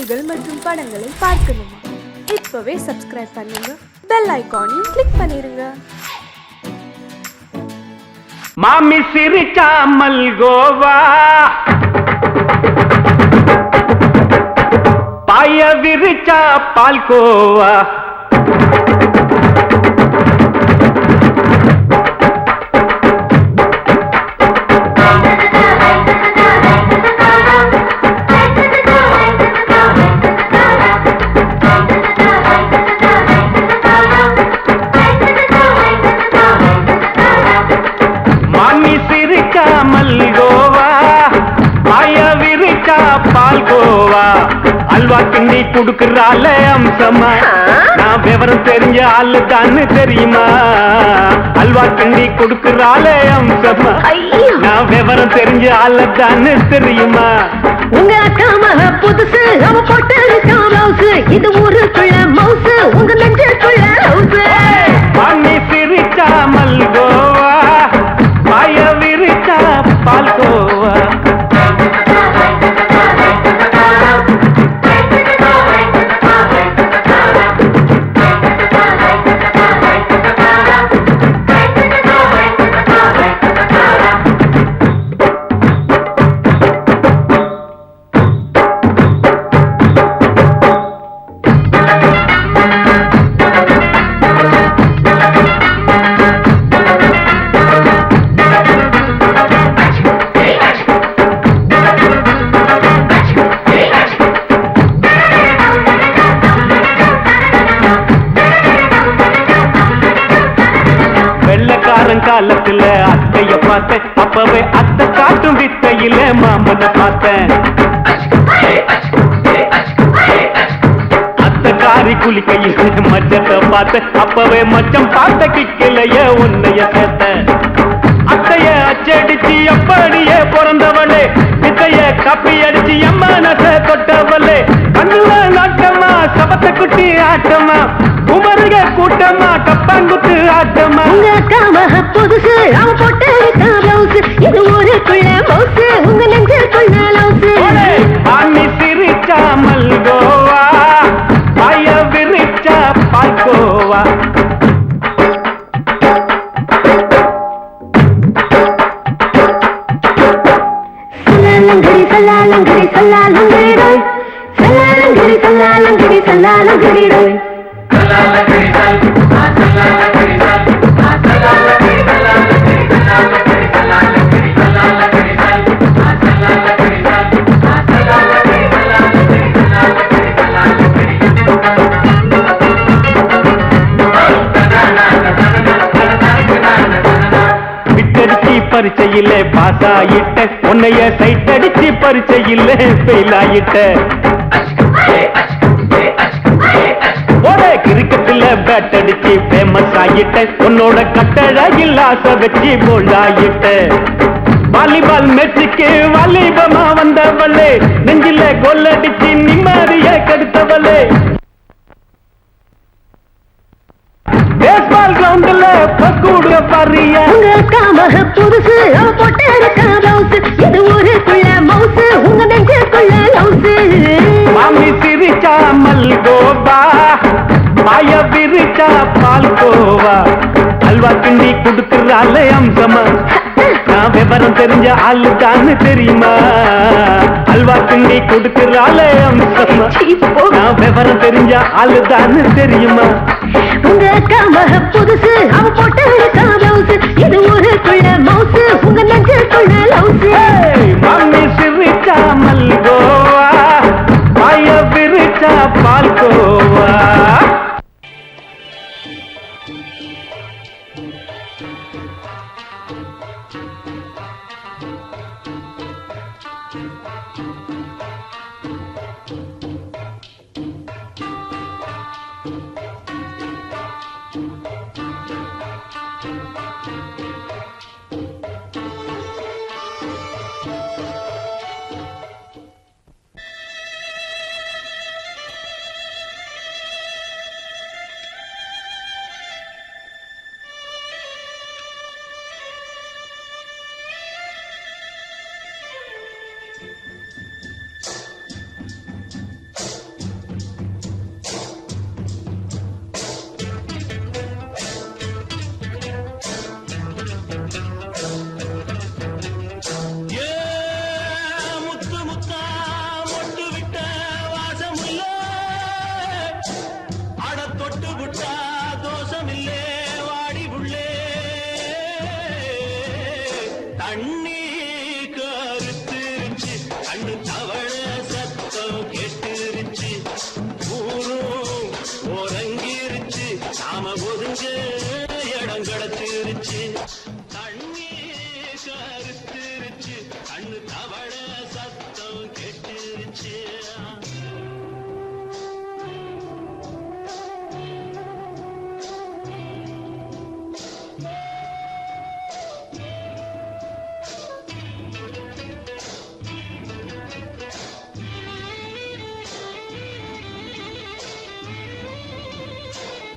செய்திகள் மற்றும் படங்களை பார்க்கணுமா? இப்பவே சப்ஸ்கிரைப் பண்ணுங்க, பெல் ஐகானையும் கிளிக் பண்ணிருங்க. மாமி சிரிச்சா மல்கோவா, பாய விரிச்சா பால்கோவா, பால்கோவா அல்வா கிண்டி குடுக்கறால அம்சமா. நான் விவரம் தெரிஞ்ச ஆளு தான்னு தெரியுமா? அல்வா கிண்டி குடுக்கறால அம்சமா. நான் விவரம் தெரிஞ்ச ஆளு தான்னு தெரியுமா? உங்க அக்கா மக புதுசு, அவ போட்டு ப்ளவுஸ், இது ஊருக்குள்ள மவுசு, உங்க நெஞ்சுக்குள்ள ஹவுஸ். பண்ணி சிரிச்சா மல்கோவா, பாய விரிச்சா பால்கோவா. காலத்துல அத்தைய பார்த்தேன், அப்பவே அத்தை காட்டும் வித்தையில மாமனை பார்த்தேன். அத்தை காரி குளிக்கையில மச்சத்தை பார்த்தேன், அப்பவே மச்சம் பார்த்த கிக்கலைய உன்னைய சேர்த்த. அத்தைய அச்சடிச்சு அப்படியே பிறந்தவளே, வித்தைய கப்பி அடிச்சு எம்மனச தொட்டவளே. கண்ணுல நாட்டமா, சபத்தை குட்டி ஆட்டமா, குமருக கூட்டமா, கப்பாங்குத்து ஆட்டமா. உங்க அக்கா மக புதுசு, அவ போட்டு ப்ளவுஸ், இது ஊருக்குள்ள மவுசு, உங்க நெஞ்சுக்குள்ள லவுஸ். பாணி சிரிச்சா மல்கோவா, பாய விரிச்சா பால்கோவா. சல்லாலங்கடி சல்லாலங்கடி சல்லாலங்கடி ரோய், சல்லாலங்கடி சல்லாலங்கடி சல்லாலங்கடி ரோய். விட்டடிச்சு பரிச்சையில பாஸ் ஆயிட்ட, உன்னைய சைட் அடிச்சு பரிச்சையில ஃபெயில் ஆயிட்ட. ஒரே கிரிக்கெட்ல பேட் அடிச்சு ஃபேமஸ் ஆயிட்ட, உன்னோட கட்டழகில் ஆசை வச்சு போல்ட் ஆயிட்ட. வாலிபால் மேட்சுக்கு வாலிபமா வந்தவளே, நெஞ்சில கோல் அடிச்சு நிம்மதிய கெடுத்தவளே. பேஸ்பால் கிரவுண்ட்ல பக்கூட பாரியா. உங்க அக்கா மக புதுசு, அவ போட்டு ப்ளவுஸ், இது ஊருக்குள்ள மவுசு, உங்க நெஞ்சுக்குள்ள லவுஸ். மாமி சிரிச்சா மல்கோவா, பாய விரிச்சா பால்கோவா. அல்வா கிண்டி குடுக்கறால அம்சமா. நான் விவரம் தெரிஞ்ச ஆளு தான்னு தெரியுமா? அல்வா கிண்டி குடுக்கறால அம்சமா. நான் விவரம் தெரிஞ்ச ஆளு தான்னு தெரியுமா? உங்க அக்கா மக புதுசு, அவ போட்டு ப்ளவுஸ், இது ஊருக்குள்ள மவுசு, உங்க நெஞ்சுக்குள்ள லவுஸ். மாமி சிரிச்சா மல்கோவா, பாய விரிச்சா பால்கோவா.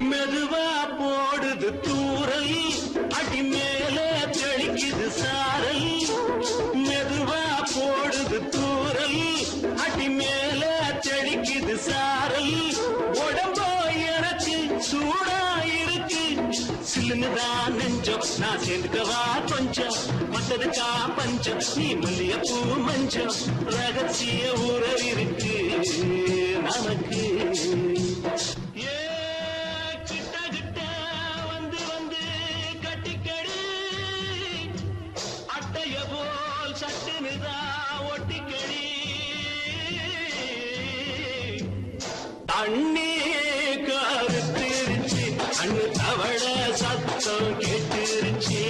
மெதுவா போடுது தூரல் அடி மேல தெளிக்குது சாரல் மெதுவா போடுது தூரல் அடி மேல தெளிக்குது சாரல் உடம்போ எனக்கு சூடா இருக்கு சில்லுன்னுதான் நெஞ்சம் நான் சேர்ந்துக்கவா கொஞ்சம் மத்ததுக்கா பஞ்சம் நீ மல்லியப்பூ மஞ்சம் ரகசிய உறவிருக்கு நமக்கு அண்ணே கருத்திருச்சு அண்ணு தவள சத்தம் கேட்டுருச்சு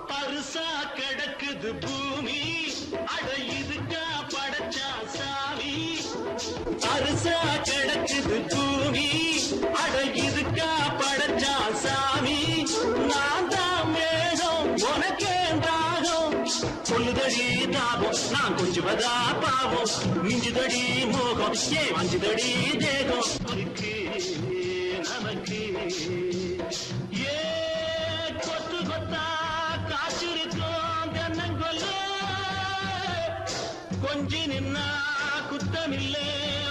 பரிசா கிடக்குது பூமி அட இதுக்கா படைச்சா சாமி பரிசா கிடக்குது பூமி அட இதுக்கா படைச்சா சாமி நான் தான் மேகம் உனக்கே தாகம் சொல்லுதடி தாபம் நான் கொஞ்சுவதா பாவம் மிஞ்சுதடி மோகம் ஏன் வஞ்சுதடி தேகம் இருக்கு நமக்கு ஏ கொத்து கொத்தா காற்றிருக்கும் தென்னங்கொல்ல கொஞ்சி நின்னா குத்தமில்லே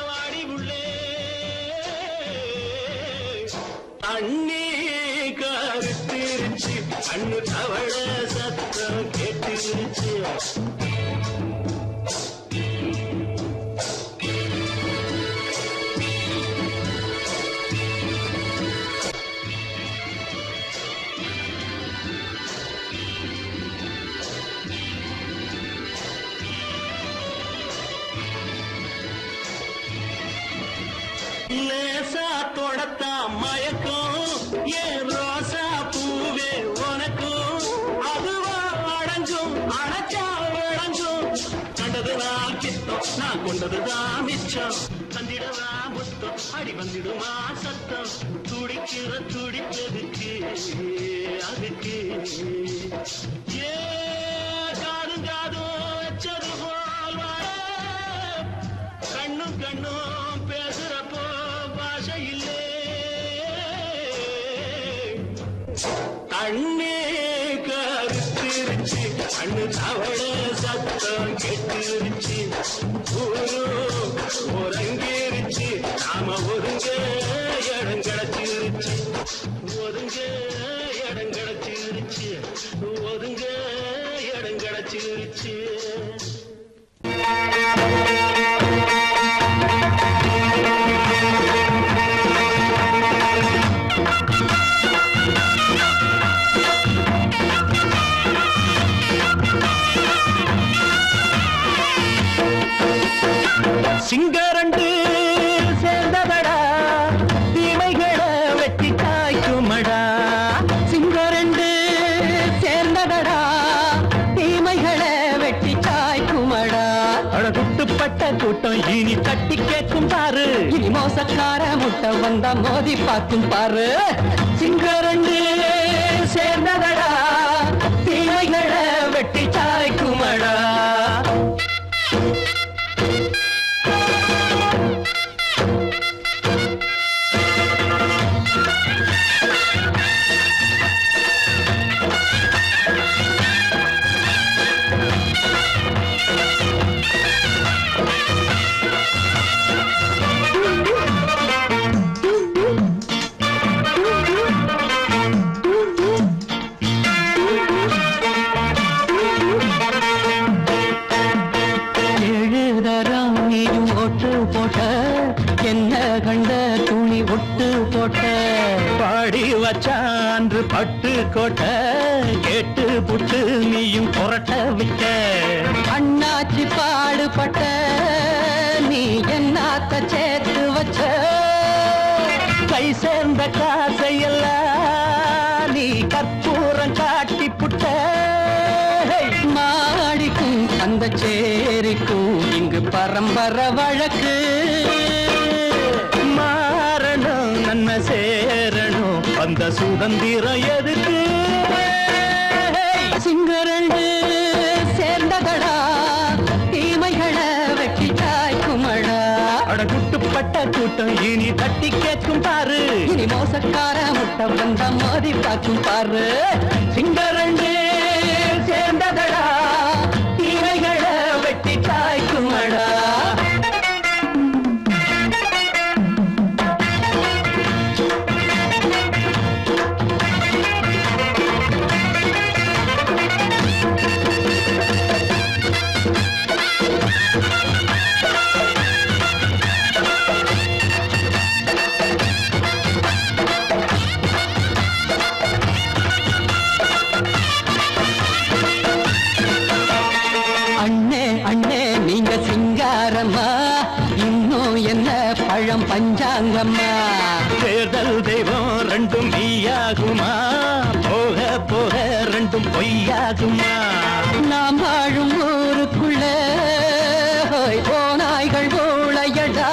வாடி உள்ளே அண்ணே கருத்திருச்சு அண்ணு தவள சத்தம் கேட்டுருச்சு லேசா தொடத்தா மயக்கம் ஏன் ரோசா பூவே உனக்கும் அதுவா அடைஞ்சும் அடைச்சா விளங்கும் கண்டதுதான் கித்தம் நான் கொண்டதுதான் மிச்சம் தந்திடவா முத்தம் அடி வந்திடுமா சத்தம் துடிக்கிற துடிப்பதுக்கு அதுக்கு ஏ காதும் காதும் வச்சது போல் வாழ கண்ணும் கண்ணும் பேசுறப்போ பாஷை இல்லே கண்ணே கருத்திருச்சு கண்ணு தவள சத்தம் கெட்டுருச்சு ஊரு ஒருங்கிருச்சு நாம ஒருங்க இடம் கிடைச்சிருச்சு ஒருங்க இடம் கிடைச்சிருச்சு ஒருங்க இடம் கிடைச்சிருச்சு சிங்கரண்டு சேர்ந்ததடா தீமைகளை வெட்டி காய்க்குமடா சிங்கரண்டு சேர்ந்ததடா தீமைகளை வெட்டி காய்க்குமடா அழகுட்டுப்பட்ட கூட்டம் இனி தட்டி கேட்கும் பாரு இனி மோசக்கார முட்டை வந்தா மோதி பார்க்கும் பாரு சிங்கரண்டு சேர்ந்ததடா தீமைகளை வெட்டி காய்க்குமடா பாடி வச்சான்று பட்டு கோட்டை கேட்டு புட்டு நீயும் புரட்ட விட்ட அண்ணாச்சி பாடுபட்ட நீ என்னாத்த சேர்த்து வச்ச கை சேர்ந்த காசையெல்லாம் நீ கற்பூரம் காட்டி புட்ட மாடிக்கும் அந்த சேரிக்கும் இங்கு பரம்பரை வழக்கு மாறணும் நன்மை சேரணும் அந்த சுதந்திரம் எதுக்கு சிங்கரண்டு சேர்ந்ததடா தீமைகளை வெட்டி தாய்க்குமடா அடகுட்டுப்பட்ட கூட்டம் இனி தட்டி கேட்கும் பாரு இனி மோசக்கார முட்டை வந்த மோதி பார்க்கும் பாரு சிங்கரண்டு சேர்ந்ததடா தீமைகளை வெட்டி தாய்க்குமடா பழம் பஞ்சாங்கம்மா தேர்தல் தெய்வம் ரெண்டும் மெய்யாகுமா போக போக ரெண்டும் பொய்யாகுமா நாம் வாழும் ஊருக்குள்ள போனாய்கள் ஊழையடா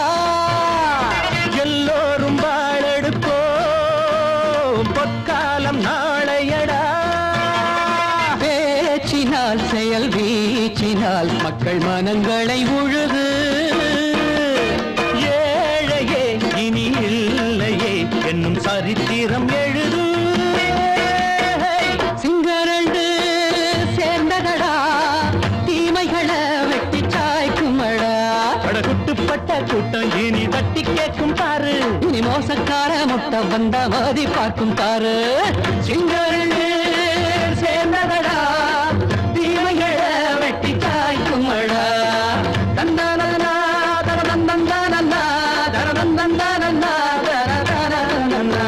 எல்லோரும் வாழெடுப்போ பொற்காலம் நாளையடா பேச்சினால் செயல் வீச்சினால் மக்கள் மனங்களை உழுது இனி இல்லையே என்னும் சரித்திரம் எழுது சிங்கரண்டு சேர்ந்ததடா தீமைகளை வெட்டி சாய்க்குமடா அடகுட்டுப்பட்ட கூட்டம் இனி தட்டி கேட்கும் பாரு இனி மோசக்கார முட்டை வந்த மோதி பார்க்கும் பாரு சிங்கரண்டு சேர்ந்ததடா தீமைகளை வெட்டி சாய்க்குமடா தந்தானா தரதந்தந்தானா தரதந்தந்தானா தரதந்தந்தானா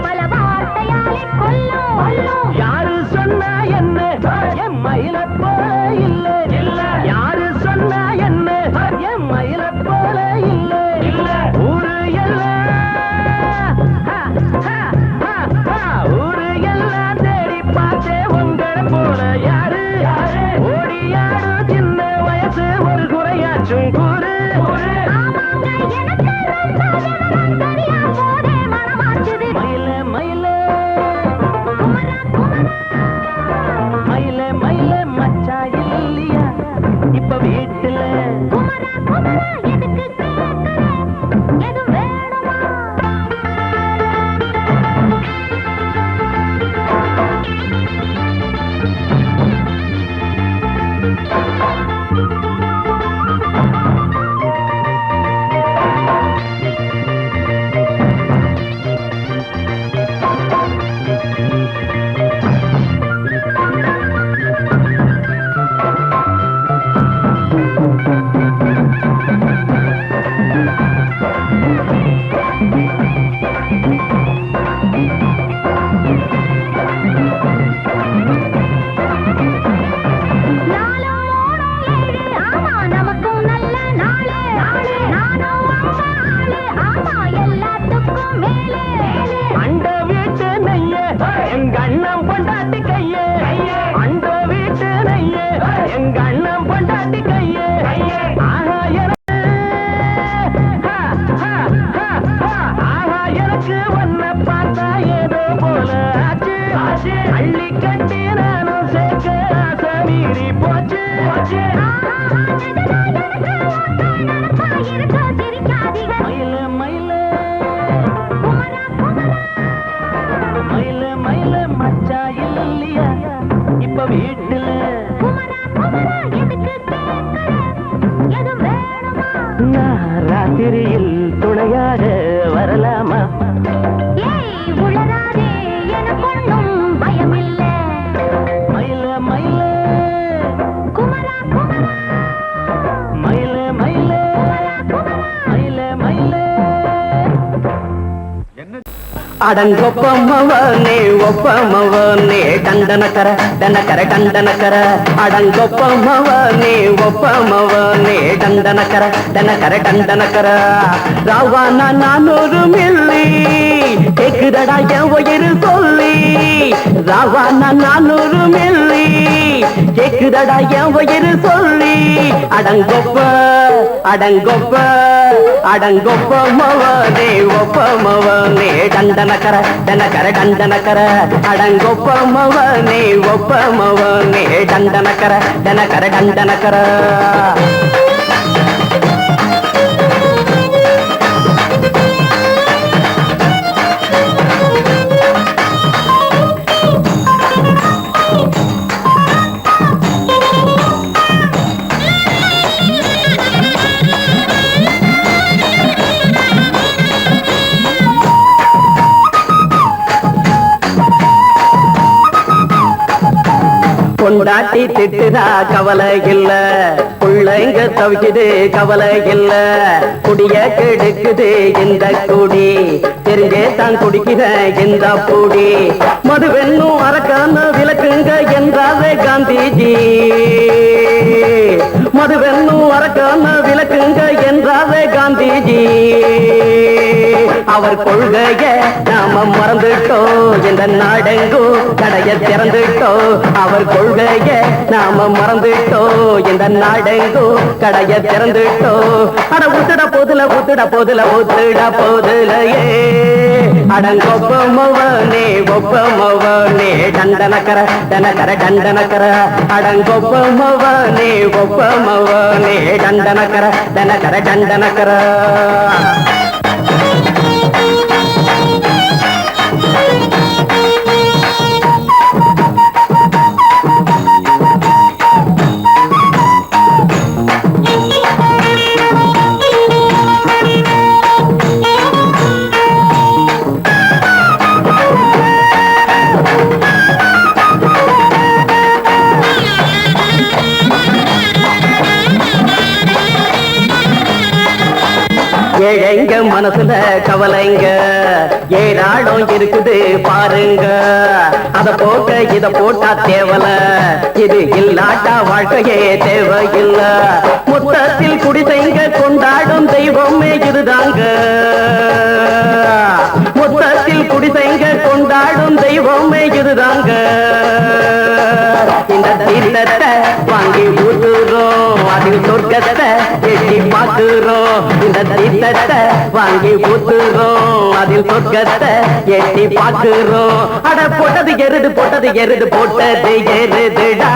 பல வார்த்தையாலே கொல்லும் அண்ட வீட்டு நெய்ய எங்க அண்ணன் பொண்டாட்டி கையே அண்ட வீட்டு நெய்ய எங்க அண்ணன் பொண்டாட்டி கையே ஆஹா எனக்கு ஒன்ன பார்த்தா ஏதோ போல ஆச்சு அள்ளி கட்டி நானும் சேர்க்க ஆசை மீறி போச்சு மயில மயில மயில மயில மச்சா இல்லையா இப்ப வீட்டுல நான் ராத்திரியில் துணையாக வரலாமா மயில மயில மயில மயில மயில மயில அடங்கொப்பமவனே ஒப்பமவனே டண்டனக்கர டனக்கர டண்டனக்கர அடங்கொப்பமவனே ஒப்பமவனே டண்டனக்கர டனக்கர டண்டனக்கர ராவானா 400 மில்லி கேக்குதடா என் உயிர் சொல்லி ராவானா 400 மில்லி கேக்குதடா என் உயிர் சொல்லி அடங்கொப்ப அடங்கொப்ப அடங்கொப்பமவனே ஒப்பமவனே டண்டனக்கர டனக்கர டண்டனக்கர அடங்கொப்பமவனே ஒப்பமவனே டண்டனக்கர டனக்கர டண்டனக்கர பொண்டாட்டி திட்டுதா கவலை இல்ல புள்ளைங்க தவிக்குது கவலை இல்ல குடிய கெடுக்குது இந்த குடி தெரிஞ்சே தான் குடிக்கிற இந்த பூடி மதுவென்னும் அரக்கான விளக்குங்க என்றாவே காந்திஜி மதுவென்னும் அரக்கான விளக்குங்க என்றாவே காந்திஜி அவர் கொள்கைய நாம மறந்துட்டோம் இந்த நாடெங்கும் கடைய திறந்துட்டோம் அவர் கொள்கைய நாம மறந்துட்டோம் இந்த நாடெங்கும் கடைய திறந்துட்டோம் அட ஊத்துட போதுல ஊத்துட போதுல ஊத்துட போதுலையே அடங்கொப்பமவனே ஒப்பமவனே டண்டனக்கர டனக்கர டண்டனக்கர அடங்கொப்பமவனே ஒப்பமவனே டண்டனக்கர டனக்கர டண்டனக்கர ஏழைங்க மனசுல கவலைங்க ஏராளம் இருக்குது பாருங்க அத போக்க இத போட்டா தேவல இது இல்லாட்டா வாழ்க்கையே தேவையில்ல மொத்தத்தில் குடிசைங்க கொண்டாடும் தெய்வமே இதுதாங்க மொத்தத்தில் குடிசைங்க கொண்டாடும் தெய்வமே இதுதாங்க இந்த தீர்த்தத்தை வாங்கி ஊத்துறோம் அதில் சொர்க்கத்தை எட்டி பார்க்கிறோம் இந்த தீர்த்தத்தை வாங்கி ஊத்துறோம் அதில் சொர்க்கத்தை எட்டி பார்க்கிறோம் அட போட்டது எருது போட்டது எருதுடா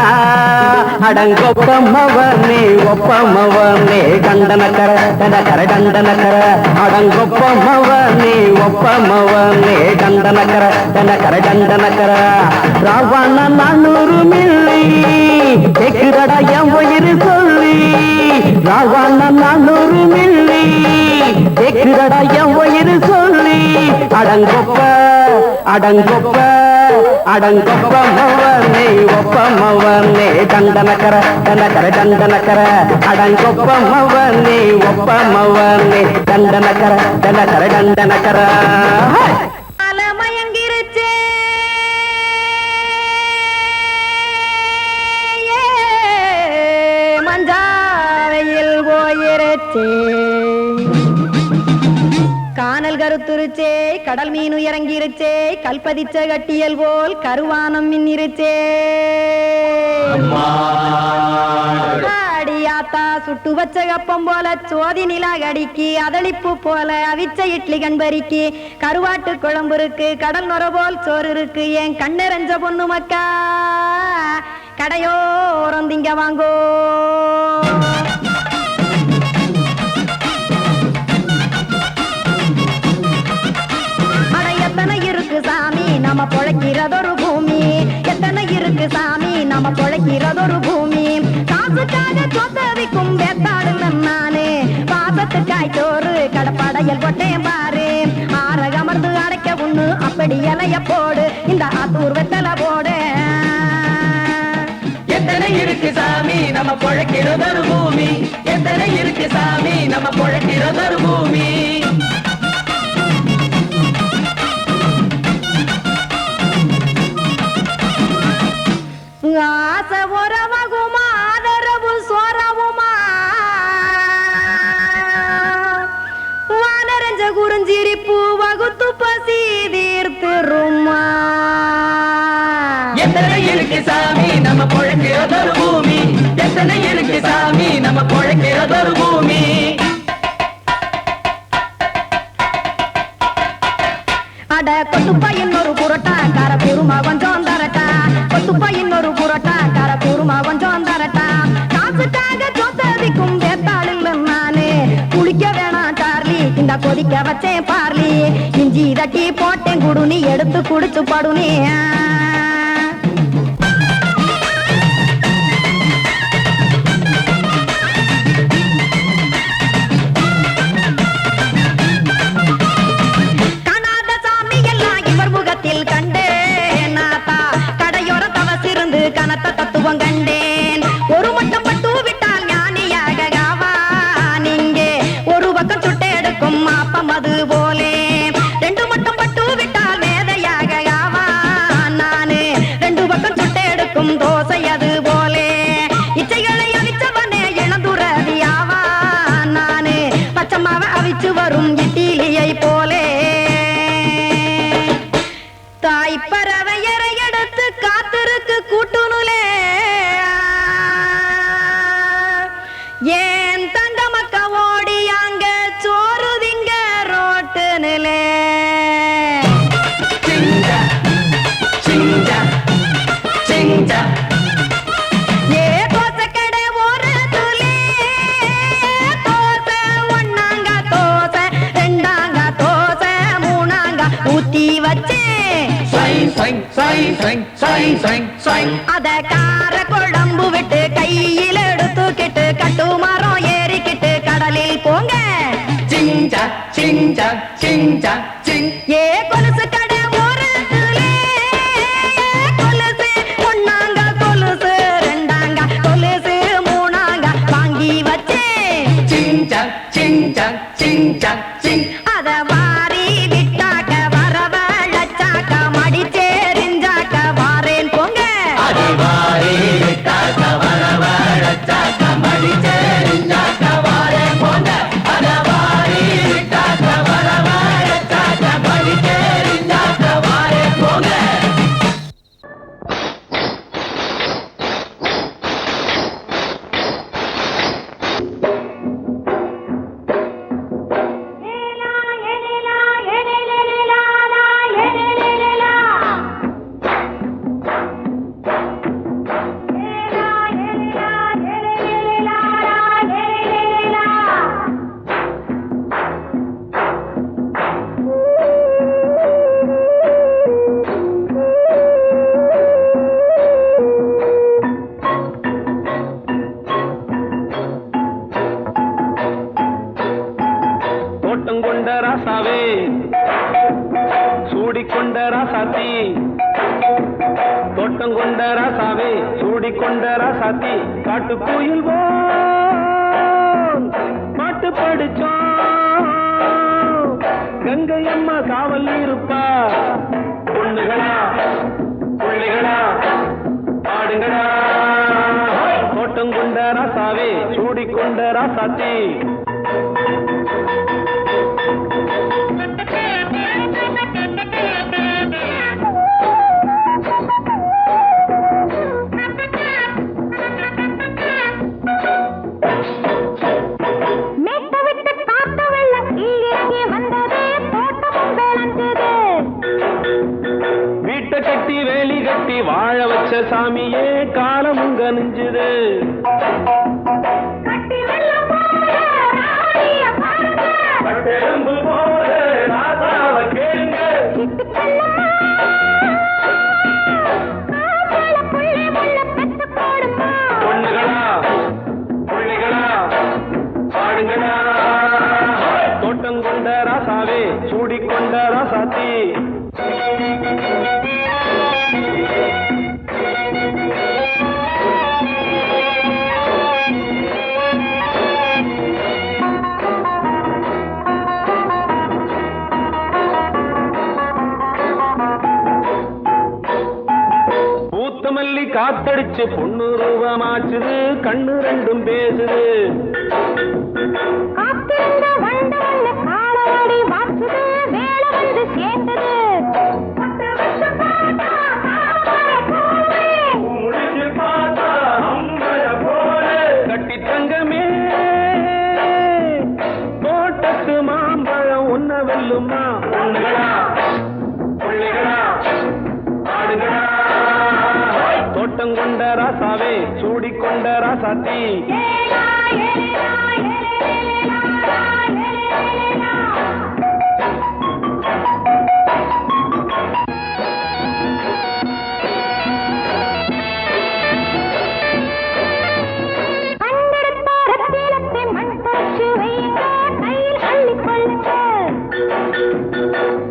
அடங்கொப்பமவனே ஒப்பமவனே டண்டனக்கர டனக்கர டண்டனக்கர அடங்கொப்பமவனே ஒப்பமவனே டண்டனக்கர டனக்கர டண்டனக்கர ராவண 400 மில்லி கேக்குதடா என் உயிர் சொல்லி ராவண 400 மில்லி கேக்குதடா என் உயிர் சொல்லி அடங்கொப்ப அடங்கொப்ப அடங்கொப்பமவனே ஒப்பமவனே டண்டனக்கர டனக்கர டண்டனக்கர அடங்கொப்பமவனே ஒப்பமவனே டண்டனக்கர டனக்கர டண்டனக்கர மயங்கிருச்சே மஞ்சாவையில் போயிருச்சே கானல் கருத்துருச்சே கடல் மீன் இறங்கிருச்சே கல்பதிச்ச கட்டியல் போல் கருவானம் மின்னிருச்சே அடியாத்தா சுட்டு வச்ச கப்பம் போல சோதி நிலா கடிக்கு அதளிப்பு போல அவிச்ச இட்லி கண்பறிக்கு கருவாட்டு குழம்பு இருக்கு கடல் நுர போல் சோறு இருக்கு என் கண்ணெரஞ்ச பொண்ணு மக்கா கடையோரம் திங்க வாங்கோ எத்தனை இருக்கு சாமி நம்ம பொழைக்கிறதொரு பூமி எத்தனை இருக்கு சாமி நம்ம பொழைக்கிறதொரு பூமி காசுக்காக சொத்தவிக்கும் வேத்தாடுங்க நானே பாசத்துக்காய் சோறு கடப்படையல் போட்டேன் பாரு ஆரகமர்ந்து அடைக்க ஒண்ணு அப்படி இலைய போடு இந்த ஆத்தூர் வெத்தலை போடு எத்தனை இருக்கு சாமி நம்ம பொழைக்கிறதொரு பூமி எத்தனை இருக்கு சாமி நம்ம பொழைக்கிறதொரு பூமி ஆசை உறவகுமா ஆதரவு சோறவுமா வானரஞ்ச குறிஞ்சிரிப்பு வகுத்து பசி தீர்த்துருமா எத்தனை இருக்கு சாமி நம்ம பொழைக்கிறதொரு பூமி எத்தனை இருக்கு சாமி நம்ம பொழைக்கிறதொரு பூமி அட கொத்துப்பா இன்னொரு புரோட்டா கார குருமா கொஞ்சம் தரட்டா கொத்துப்பா இன்னொரு புரோட்டா கார குருமா கொஞ்சம் தரட்டா காசுக்காக சொத்ததிக்கும் வேத்தாளில் நானு குளிக்க வேணாம் சார்லி இந்த கொதிக்க வச்சேன் பார்லி இஞ்சி தட்டி போட்டேன் குடுனி எடுத்து குடிச்சு படுனி தத்துவம் கண்டேன் ஒரு மட்டம் பட்டு விட்டால் ஞானியாக காவா நீங்கே ஒரு பக்கம் சுட்டு எடுக்கும் மாப்பம் அது போலே ரெண்டு மட்டம் பட்டு விட்டால் மேதையாக காவா நானு ரெண்டு பக்கம் சுட்டு எடுக்கும் தோசை அது போலே இச்சைகளை அவிச்சவனே இளந்துறவியாவா நானு பச்சமாவ அவிச்சு வரும் இட்டிலியை போலே தாய் பறவையரை எடுத்து காத்திருக்கு கூட்டுனுலே ஏன் தங்க மக்க ஓடி அங்க சோறுதிங்க ரோட்டு நிலே ஏ தோசை கடை ஒரு துளி தோசை ஒன்னாங்க தோசை ரெண்டாங்க தோசை மூணாங்க ஊத்தி வச்சே அத கார குழம்பு விட்டு கையில் எடுத்துக்கிட்டு கட்டு மரம் ஏறிக்கிட்டு கடலில் போங்க ஏ கொலுசு கடை ஒரு கொலுசு ஒன்னாங்க கொலுசு ரெண்டாங்க கொலுசு மூணாங்க வாங்கி வச்சேன் அத வாரி விட்டாக்க வரவழைச்சாக்க மடிச்சேரிஞ்சாக்க வாரேன் போங்க சூடிக்கொண்ட ராசாத்தி தோட்டம் கொண்ட ராசாவே சூடிக்கொண்ட ராசாத்தி காட்டு கோயில் பாட்டு படிச்சோம் கங்கை அம்மா காவல் இருப்பா பொண்ணுகளா பிள்ளைகளா பாடுங்களா தோட்டம் கொண்ட ராசாவே சூடிக்கொண்ட ராசாத்தி வீட்டை கட்டி வேலி கட்டி வாழ வச்ச சாமியே காலமுங்க நெஞ்சுது. பட்டெலும்பு போல ராசாவ கேளுங்க. பொண்ணுகளா புள்ளிகளா பாடுங்களா. தோட்டம் கொண்ட ராசாவே சூடிக்கொண்ட ராசாத்தி. பூத்தமல்லி காத்தடிச்சு பொண்ணு ரூபமாச்சுது. கண்ணு ரெண்டும் பேசுது. கட்டி தங்கமே தோட்டத்து மாம்பழம் உன்ன வெல்லுமா. பொண்ணுகளா புள்ளிகளா ஆடுகளா. தோட்டம் கொண்ட ராசாவே சூடிக்கொண்ட ராசாத்தி.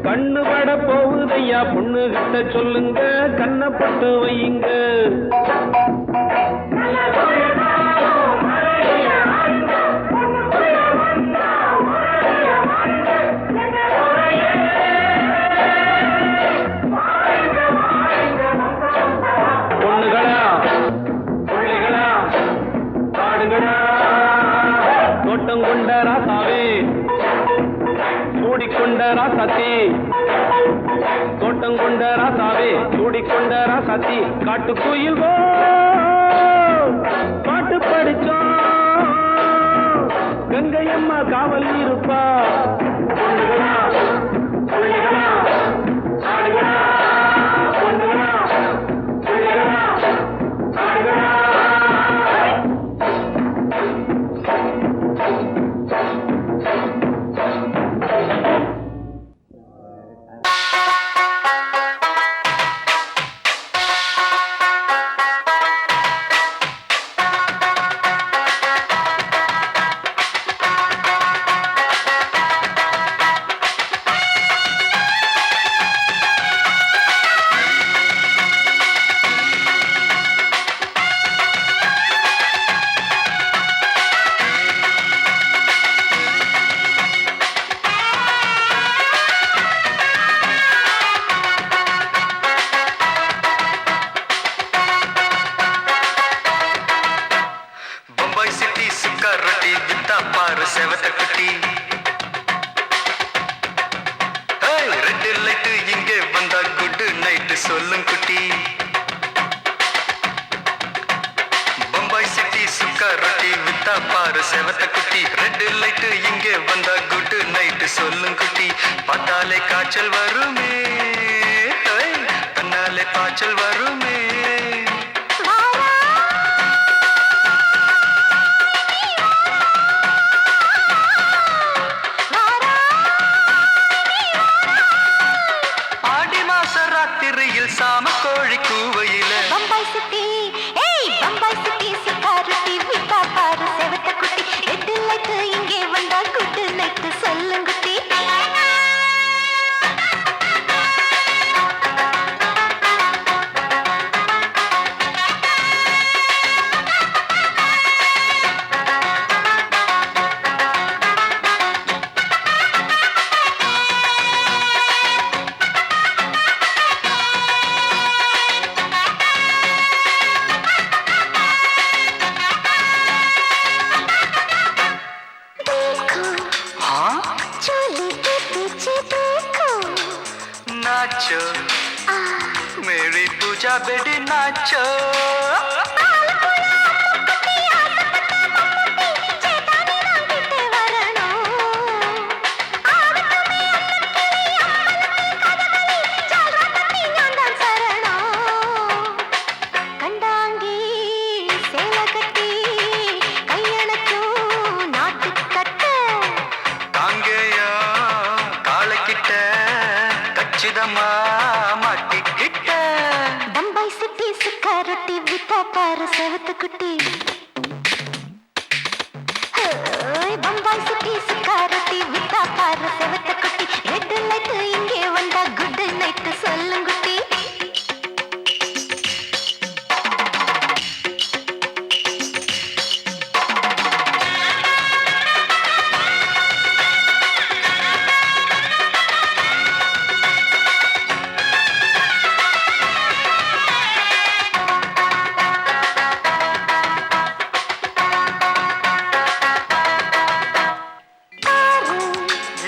கண்ணு பட போகுதையா பொண்ணு கிட்ட சொல்லுங்க. கண்ணப்பட்டு வையுங்க. பொண்ணுகளா புள்ளிகளா பாடுகளா. தோட்டம் கொண்ட ராசாவே சூடிக்கொண்ட ராசாத்தி. தோட்டம் கொண்ட ராசாவே சூடிக்கொண்ட ராசாத்தி. காட்டுக்குயில் பாட்டு படிச்சோம். கங்கையம்மா காவல் இருப்பா. பொண்ணுகளா புள்ளிகளா ஆடுகளா. பொண்ணுகளா புள்ளிகளா ஆடுகளா. செவத்த குட்டி ரெட் லைட் இங்கே வந்தா குட் நைட் சொல்லும் குட்டி. பம்பாய் சிட்டி சுக்கா ரொட்டி வித்தா பாரு செவத்த குட்டி. ரெட் லைட் இங்கே வந்தா குட் நைட் சொல்லும் குட்டி. பார்த்தாலே காய்ச்சல் வருமே தன்னாலே பாய்ச்சல் வருமே. சாம கோழி கூவையில பம்பாய் சிட்டி பம்பாய் சிட்டி சிக்காருட்டி விட்டா பாரு செவத்த குட்டி. ரெட் லைட் இங்கே வந்தா குட் நைட் சொல்லுங்குட்டி. नाचो मेरी पूजा बेटी नाचो. மாட்டிக்கிட்ட பம்பாய் சிட்டி சுக்கா ரொட்டி வித்தா பாரு செவத்து குட்டி பம்பாய் சிட்டி சுக்கா ரொட்டி வித்தா பாரு செவத்து குட்டி ரெட் லைட் இங்கே வந்தா குட் நைட் சொல்லுங்குட்டி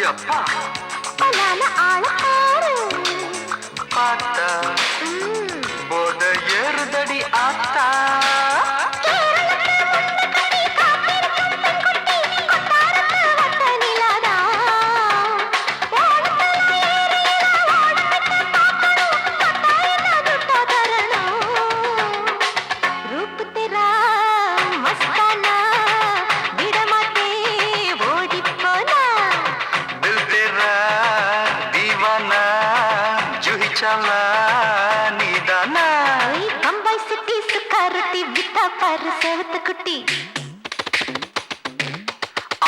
அப்பா பலான ஆள ஆறு பார்த்தா போத ஏறுதடி ஆத்தா दिल तेरा दीवाना जूही चला नीदाना பம்பாய் சிட்டி சுக்கா ரொட்டி வித்தா பாரு செவத்து குட்டி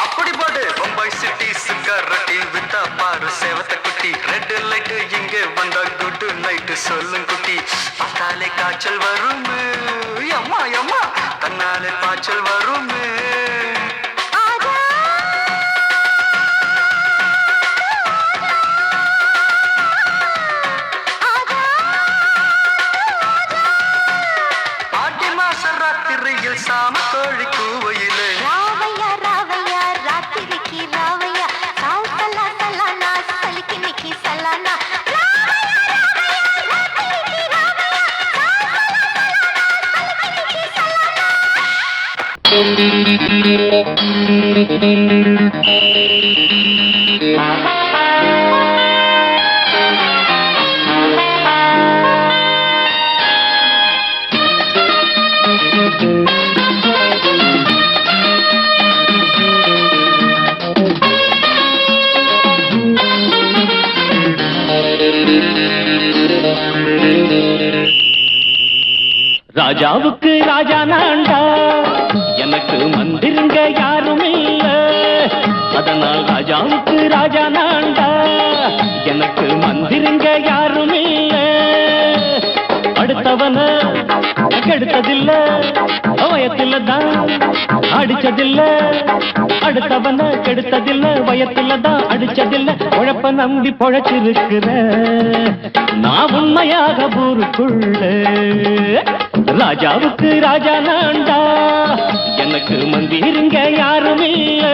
அப்படி போடு பம்பாய் சிட்டி சிகரெட்டி வித்தா பாரு சேவத்த குட்டி ரெட் லைட் இங்கே வந்தா குட் நைட் சொல்லும் குட்டி பார்த்தாலே காய்ச்சல் வரும் அம்மா அம்மா தன்னாலே பாய்ச்சல் வரும் ஆடி மாச ராத்திரியில் சாம கோழி கூவையிலே ராவையா ராவையா ராத்திரிக்கு ராவையா சால் சலா சலானா சலிக்கு நிக்கி சலானா ராஜாவுக்கு ராஜா நான்டா எனக்கு மந்திருங்க யாரும் இல்ல அதனால் ராஜாவுக்கு ராஜா நான்டா எனக்கு மந்திருங்க யாரும் இல்ல அடுத்தவன கெடுத்ததில்ல வயத்துல தான் அடிச்சதில்ல அடுத்தவன கெடுத்ததில்ல வயத்துல தான் அடிச்சதில்ல உழப்ப நம்பி பொழைச்சிருக்கிற நான் உண்மையாக ஊருக்குள்ள ராஜாவுக்கு ராஜா நான்டா எனக்கு மந்திருங்க யாரும் இல்ல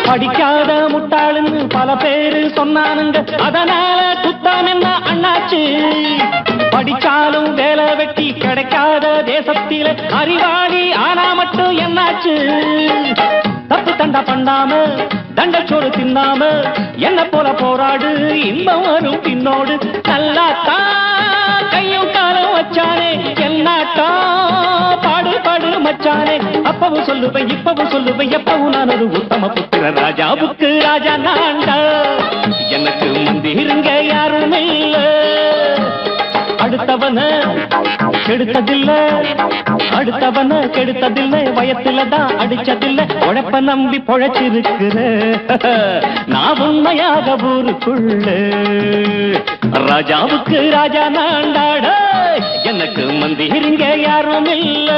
படிக்காத முட்டாளுன்னு பல பேரு சொன்னானுங்க அதனால குத்தம் என்ன அண்ணாச்சு படிச்சாலும் வேலை வெட்டி கிடைக்காத தேசத்தில அறிவாளி ஆனா மட்டும் என்னாச்சு தப்பு தண்டா பண்ணாம தண்டச்சோறு தின்னாம என்ன போல போராடு இன்பம் வரும் பின்னோடு நல்லாத்தான் கையும் காலம் வச்சானே என்னாட்டா பாடு பாடு மச்சானே அப்பவும் சொல்லுவேன் இப்பவும் சொல்லுவேன் எப்பவும் நான் ஒரு உத்தம புத்திர ராஜாவுக்கு ராஜா நான்டா எனக்கு மந்திருங்க யாரும் இல்ல அடுத்தவன கெடுத்ததில்ல அடுத்தவன கெடுத்ததில்ல வயத்துல தான் அடிச்சதில்ல உழைப்ப நம்பி பொழைச்சிருக்கிற நான் உண்மையாக ஊருக்குள்ள ராஜாவுக்கு ராஜா நான்டாட எனக்கு மந்திருங்க யாரும் இல்ல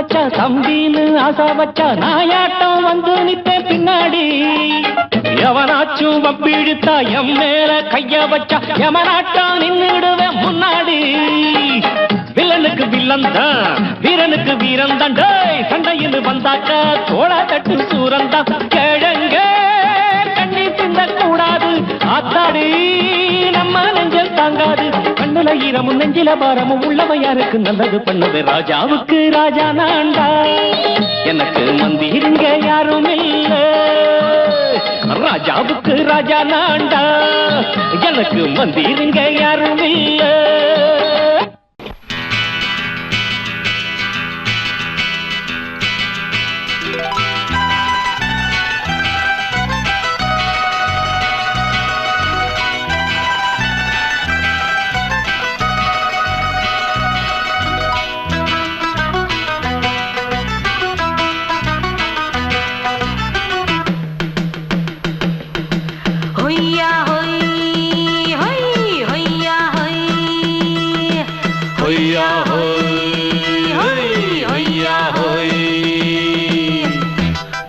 வச்சா தம்பின்னு ஆசா வச்சா நாயாட்டம் வந்து நிப்பேன் பின்னாடி. எவனாச்சும் வப்பிழுத்தா எம் மேல கைய வச்சா எவனாட்டம் நின்னுடுவேன் முன்னாடி. வில்லனுக்கு வில்லன் தான், வீரனுக்கு வீரன் தான். சண்டையில் வந்தாக்க தோள தட்டு சூரன் தான். கிழங்க கண்ணி தின்ன கூடாது, ஆத்தாடி நம்ம நெஞ்சல் தாங்காது. கண்ணுல ஈரமும் நெஞ்சில பாரமும் உள்ளவ யாருக்கு நல்லது பண்ணது. ராஜாவுக்கு ராஜா நான்டா, எனக்கு மந்திருங்க யாரும் இல்ல. ராஜாவுக்கு ராஜா நான்டா, எனக்கு மந்திருங்க யாரும் இல்ல.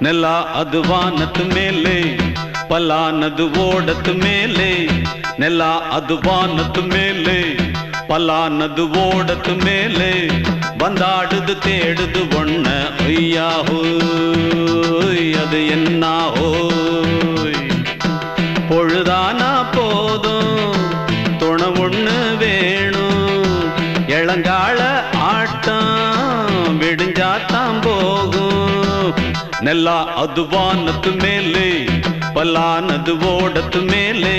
ನೆಲ ಅದು ವಾನದ ಮೇಲೆ, ಪಲಾನದು ಓಡದ ಮೇಲೆ. ನೆಲ ಅದು ವಾನದ ಮೇಲೆ, ಪಲಾನದು ಓಡದ ಮೇಲೆ. ಬಂದಾಡುದು தேடுது ஒண்ண ஒய்யா ஹோய், அது என்ன ஹோய். பொழுதானா போதும் துணை ஒண்ணு வேணும். இளங்கால ஆட்டம் விடிஞ்சாத்தான் போகும். ನೆಲ ಅದು ವಾನದ ಮೇಲೆ, ಪಲಾನದು ಓಡದ ಮೇಲೆ.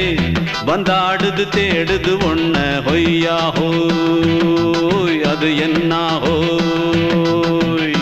ಬಂದಾಡುದು தேடுது ஒண்ண ಹೊಯ್ಯಾ ஹோய், அது என்ன ஹோய்.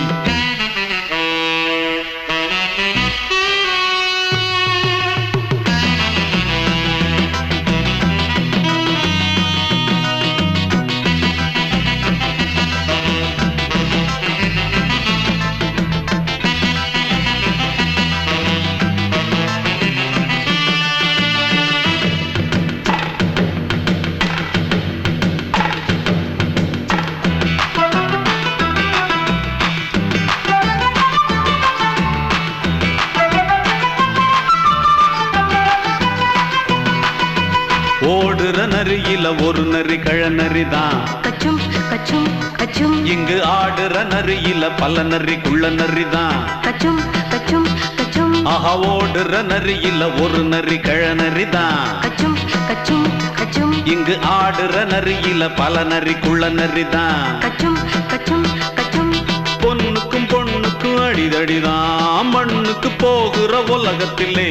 ஓடுற நரியில ஒரு நரி கழநரிதான். கச்சும் கச்சும் கச்சும். இங்கு ஆடுற நரியில பல நரி குள்ள நரிதான். கச்சும் கச்சும் கச்சும். ஆஹா ஓடுற நரியில ஒரு நரி கழநரிதான். கச்சும் கச்சும் கச்சும். இங்கு ஆடுற நரியில பல நரி குள்ள நரிதான். கச்சும் கச்சும் கச்சும். பொண்ணுக்கும் பொண்ணுக்கும் அடிதடிதான். மண்ணுக்கு போகிற உலகத்திலே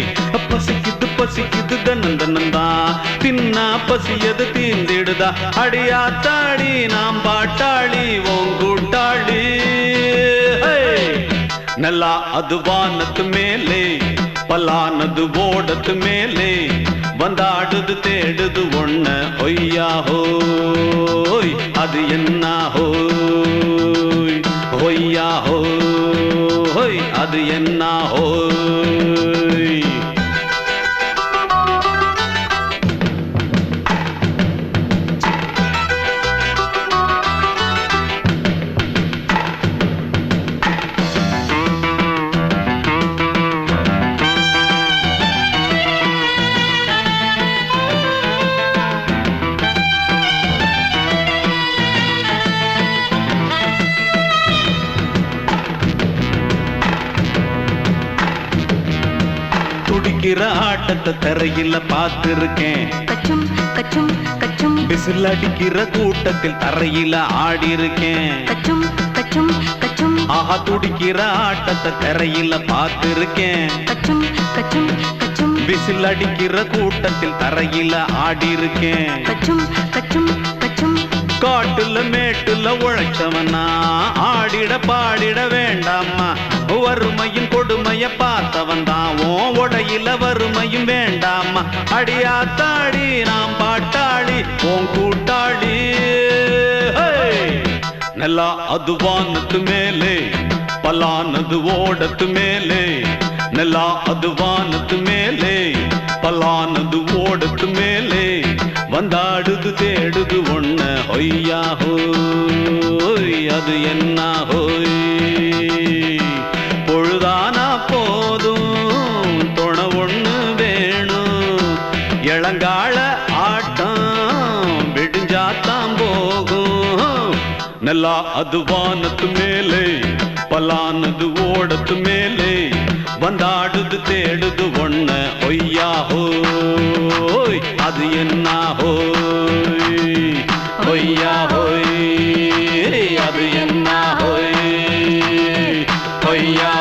பசிக்குது பசிக்குது தன்னந்தனந்தான். தின்னா பசியது தீர்ந்திடுதா. அடியாத்தாடி நாம் பாட்டாளி ஓங்கூட்டாளி. ನೆಲ ಅದು ವಾನದ ಮೇಲೆ, ಪಲಾನದು ಓಡದ ಮೇಲೆ. ಬಂದಾಡುದು தேடுது ஒண்ண ஒய்யா ஹோய், அது என்ன ஹோய். ஒய்யா ஹோய், அது என்ன ஹோய். துடிக்கிற ஆட்டத்தை தரையில பார்த்திருக்கேன். கச்சும் கச்சும் கச்சும். விசில் அடிக்கிற கூட்டத்தில் தரையில ஆடி இருக்கேன். கச்சும் கச்சும் கச்சும். ஆஹா துடிக்கிற ஆட்டத்தை தரையில பார்த்திருக்கேன். கச்சும் கச்சும் கச்சும். விசில் அடிக்கிற கூட்டத்தில் தரையில ஆடி இருக்கேன். கச்சும் கச்சும் கச்சும். காட்டுல மேட்டுல உழைச்சவனா ஆடிட பாடிட வேண்டாமா. வறுமையின் கொடுமைய பார்த்தவன் தான் உன் உடையில வறுமையும் வேண்டாமா. அடியாத்தாடி நாம் பாட்டாளி உன் கூட்டாளி. ನೆಲ ಅದು ವಾನದ ಮೇಲೆ, ಪಲಾನದು ಓಡದ ಮೇಲೆ. ನೆಲ ಅದು ವಾನದ ಮೇಲೆ, ಪಲಾನದು ಓಡದ ಮೇಲೆ. வந்தாடுது தேடுது ஒண்ண ஒய்யா ஹோய், அது என்ன ஹோய். பலா அது வானத்து மேலே பலானது ஓடத்து மேலே வந்தாடுது தேடுது ஒண்ண ஒய்யா ஹோய் அது என்ன ஹோய் ஒய்யா ஹோய் அது என்ன ஹோய் ஒய்யா